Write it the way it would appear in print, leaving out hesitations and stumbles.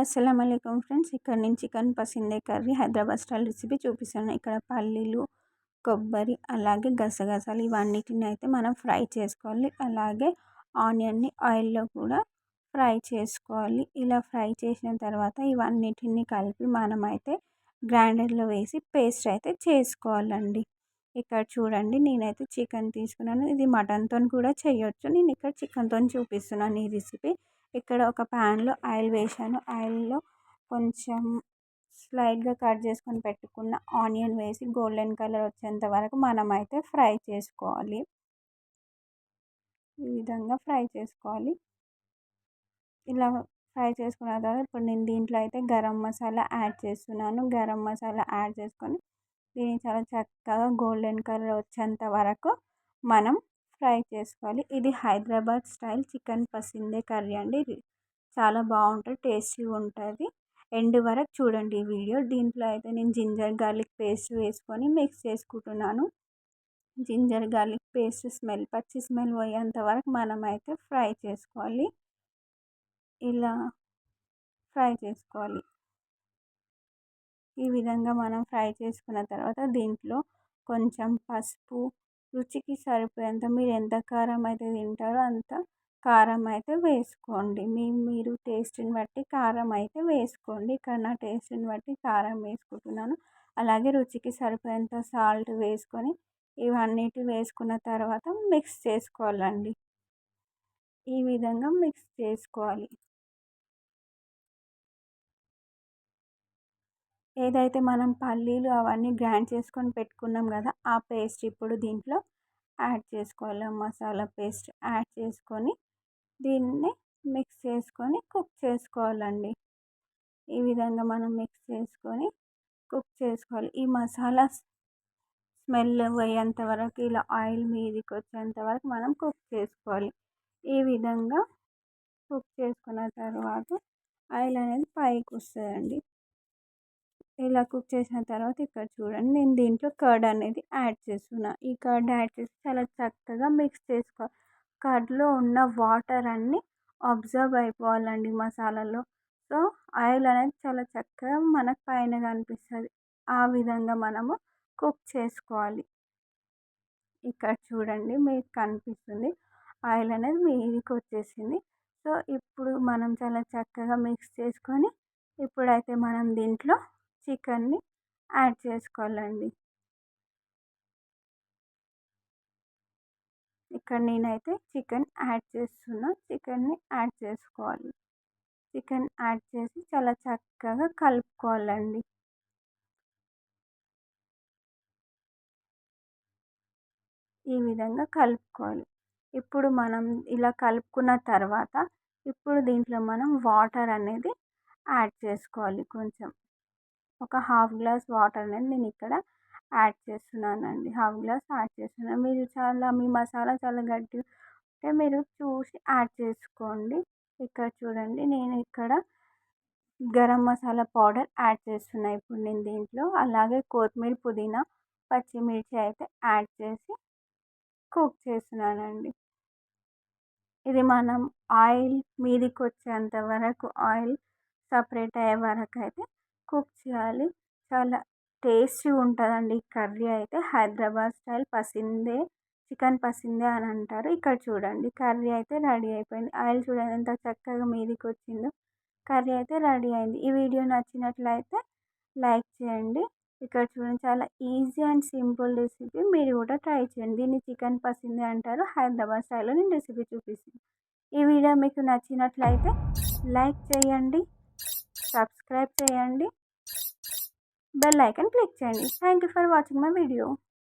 అస్సలం అయికం ఫ్రెండ్స్. ఇక్కడ నేను చికెన్ పసిందే కర్రీ హైదరాబాద్ స్టైల్ రెసిపీ చూపిస్తాను. ఇక్కడ పల్లీలు, కొబ్బరి, అలాగే గసగసాలు ఇవన్నిటిని అయితే మనం ఫ్రై చేసుకోవాలి. అలాగే ఆనియన్ని ఆయిల్లో కూడా ఫ్రై చేసుకోవాలి. ఇలా ఫ్రై చేసిన తర్వాత ఇవన్నిటిని కలిపి మనమైతే గ్రైండర్లో వేసి పేస్ట్ అయితే చేసుకోవాలండి. ఇక్కడ చూడండి, నేనైతే చికెన్ తీసుకున్నాను. ఇది మటన్తో కూడా చేయొచ్చు. నేను ఇక్కడ చికెన్తో చూపిస్తున్నాను ఈ రెసిపీ. ఇక్కడ ఒక ప్యాన్లో ఆయిల్ వేసాను. ఆయిల్లో కొంచెం స్లైడ్గా కట్ చేసుకొని పెట్టుకున్న ఆనియన్ వేసి గోల్డెన్ కలర్ వచ్చేంత వరకు మనమైతే ఫ్రై చేసుకోవాలి. ఈ విధంగా ఫ్రై చేసుకోవాలి. ఇలా ఫ్రై చేసుకున్న తర్వాత ఇప్పుడు నేను దీంట్లో అయితే గరం మసాలా యాడ్ చేస్తున్నాను. గరం మసాలా యాడ్ చేసుకొని దీన్ని చాలా చక్కగా గోల్డెన్ కలర్ వచ్చేంత వరకు మనం ఫ్రై చేసుకోవాలి. ఇది హైదరాబాద్ స్టైల్ చికెన్ పసిందే కర్రీ అండి. ఇది చాలా బాగుంటుంది, టేస్టీగా ఉంటుంది. ఎండ్ వరకు చూడండి ఈ వీడియో. దీంట్లో అయితే నేను జింజర్ గార్లిక్ పేస్ట్ వేసుకొని మిక్స్ చేసుకుంటున్నాను. జింజర్ గార్లిక్ పేస్ట్ పచ్చి స్మెల్ పోయేంత వరకు మనమైతే ఫ్రై చేసుకోవాలి. ఇలా ఫ్రై చేసుకోవాలి. ఈ విధంగా మనం ఫ్రై చేసుకున్న తర్వాత దీంట్లో కొంచెం పసుపు, రుచికి సరిపోయేంత, మీరు ఎంత కారం అయితే తింటారో అంత కారం అయితే వేసుకోండి. మీరు టేస్ట్ని బట్టి కారం అయితే వేసుకోండి. ఇక్కడ నా టేస్ట్ని బట్టి కారం వేసుకుంటున్నాను. అలాగే రుచికి సరిపోయేంత సాల్ట్ వేసుకొని ఇవన్నిటి వేసుకున్న తర్వాత మిక్స్ చేసుకోవాలండి. ఈ విధంగా మిక్స్ చేసుకోవాలి. ఏదైతే మనం పల్లీలు అవన్నీ గ్రైండ్ చేసుకొని పెట్టుకున్నాం కదా, ఆ పేస్ట్ ఇప్పుడు దీంట్లో యాడ్ చేసుకోవాలి. మసాలా పేస్ట్ యాడ్ చేసుకొని దీన్ని మిక్స్ చేసుకొని కుక్ చేసుకోవాలండి. ఈ విధంగా మనం మిక్స్ చేసుకొని కుక్ చేసుకోవాలి. ఈ మసాలా స్మెల్ పోయేంత వరకు, ఇలా ఆయిల్ మీదకి వచ్చేంత వరకు మనం కుక్ చేసుకోవాలి. ఈ విధంగా కుక్ చేసుకున్న తర్వాత ఆయిల్ అనేది పైకి వస్తుందండి. ఇలా కుక్ చేసిన తర్వాత ఇక్కడ చూడండి, నేను దీంట్లో కర్డ్ అనేది యాడ్ చేస్తున్నా. ఈ కర్డ్ యాడ్ చేసి చాలా చక్కగా మిక్స్ చేసుకోవాలి. కర్డ్లో ఉన్న వాటర్ అన్నీ అబ్జర్వ్ అయిపోవాలండి మసాలాలో. సో ఆయిల్ అనేది చాలా చక్కగా మనకు పైన కనిపిస్తుంది. ఆ విధంగా మనము కుక్ చేసుకోవాలి. ఇక్కడ చూడండి, మీకు కనిపిస్తుంది ఆయిల్ అనేది మీదికి వచ్చేసింది. సో ఇప్పుడు మనం చాలా చక్కగా మిక్స్ చేసుకొని ఇప్పుడైతే మనం దీంట్లో చికెన్ని యాడ్ చేసుకోవాలండి. ఇక్కడ నేనైతే చికెన్ యాడ్ చేస్తున్నా. చికెన్ని యాడ్ చేసుకోవాలి. చికెన్ యాడ్ చేసి చాలా చక్కగా కలుపుకోవాలండి. ఈ విధంగా కలుపుకోవాలి. ఇప్పుడు మనం ఇలా కలుపుకున్న తర్వాత ఇప్పుడు దీంట్లో మనం వాటర్ అనేది యాడ్ చేసుకోవాలి. కొంచెం ఒక హాఫ్ గ్లాస్ వాటర్ అనేది నేను ఇక్కడ యాడ్ చేస్తున్నానండి. హాఫ్ గ్లాస్ యాడ్ చేస్తున్నాను. మీ మసాలా చాలా గట్టిగా ఉంటే మీరు చూసి యాడ్ చేసుకోండి. ఇక్కడ చూడండి, నేను ఇక్కడ గరం మసాలా పౌడర్ యాడ్ చేస్తున్నా ఇప్పుడు నేను దీంట్లో. అలాగే కొత్తిమీర, పుదీనా, పచ్చిమిర్చి అయితే యాడ్ చేసి కుక్ చేస్తున్నానండి. ఇది మనం ఆయిల్ మీదికి వచ్చేంత వరకు, ఆయిల్ సపరేట్ అయ్యే వరకు అయితే కుక్ చేయాలి. చాలా టేస్టీ ఉంటుందండి ఈ కర్రీ అయితే. హైదరాబాద్ స్టైల్ పసిందే, చికెన్ పసిందే అని అంటారు. ఇక్కడ చూడండి, కర్రీ అయితే రెడీ అయిపోయింది. ఆయిల్ చూడండి ఎంత చక్కగా మీదికి వచ్చిందో. కర్రీ అయితే రెడీ అయింది. ఈ వీడియో నచ్చినట్లయితే లైక్ చేయండి. ఇక్కడ చూడండి, చాలా ఈజీ అండ్ సింపుల్ రెసిపీ. మీరు కూడా ట్రై చేయండి. దీన్ని చికెన్ పసిందే అంటారు. హైదరాబాద్ స్టైల్లో నేను రెసిపీ చూపిస్తాను. ఈ వీడియో మీకు నచ్చినట్లయితే లైక్ చేయండి, సబ్స్క్రైబ్ చేయండి, బెల్ ఐకాన్ క్లిక్ చేయండి. Thank you for watching my video.